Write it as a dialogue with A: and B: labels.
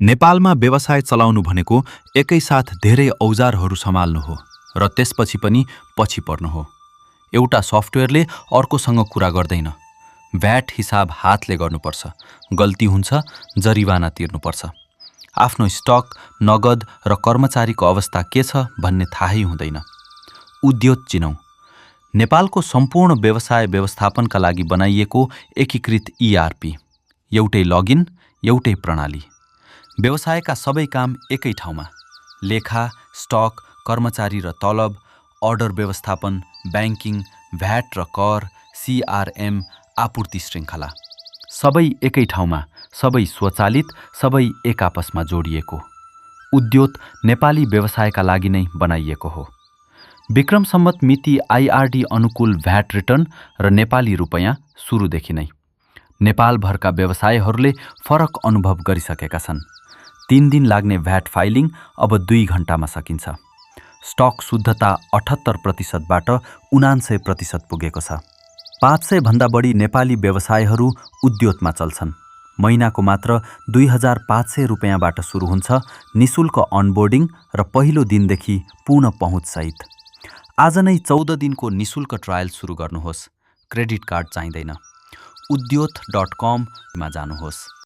A: नेपालमा व्यवसाय चलाउनु भनेको एकैसाथ धेरै औजारहरू सम्हाल्नु हो र त्यसपछि पनि पछि पर्नु हो। एउटा सफ्टवेयरले अर्कोसँग कुरा गर्दैन। भ्याट हिसाब हातले गर्नुपर्छ, गल्ती हुन्छ जरिवाना तिर्नुपर्छ। आफ्नो स्टक, नगद र कर्मचारीको अवस्था के छ भन्ने थाहै हुँदैन। उद्योत चिनौँ। नेपालको सम्पूर्ण व्यवसाय व्यवस्थापनका लागि बनाइएको एकीकृत ERP, एउटै लगइन, एउटै प्रणाली। व्यवसायका सबै काम एकै ठाउँमा। लेखा, स्टक, कर्मचारी र तलब, अर्डर व्यवस्थापन, ब्याङ्किङ, भ्याट र कर, CRM, आपूर्ति श्रृङ्खला। सबै एकै ठाउँमा, सबै स्वचालित, सबै एक आपसमा जोडिएको। उद्योत नेपाली व्यवसायका लागि नै बनाइएको हो। विक्रम सम्वत मिति IRD अनुकूल भ्याट रिटर्न र नेपाली रुपैयाँ सुरुदेखि नै। नेपालभरका व्यवसायहरूले फरक अनुभव गरिसकेका छन्। 3 दिन लाग्ने भ्याट फाइलिङ अब 2 घण्टामा सकिन्छ। स्टक शुद्धता 78%बाट 79% पुगेको छ। 500 भन्दा बढी नेपाली व्यवसायहरू उद्योतमा चल्छन्। महिनाको मात्र 2500 रुपैयाँबाट सुरु हुन्छ निशुल्क अनबोर्डिङ र पहिलो दिनदेखि पूर्ण पहुँचसहित। आज नै 14 दिनको निशुल्क ट्रायल सुरु गर्नुहोस्। क्रेडिट कार्ड चाहिँदैन। udyot.com मा जानुहोस्।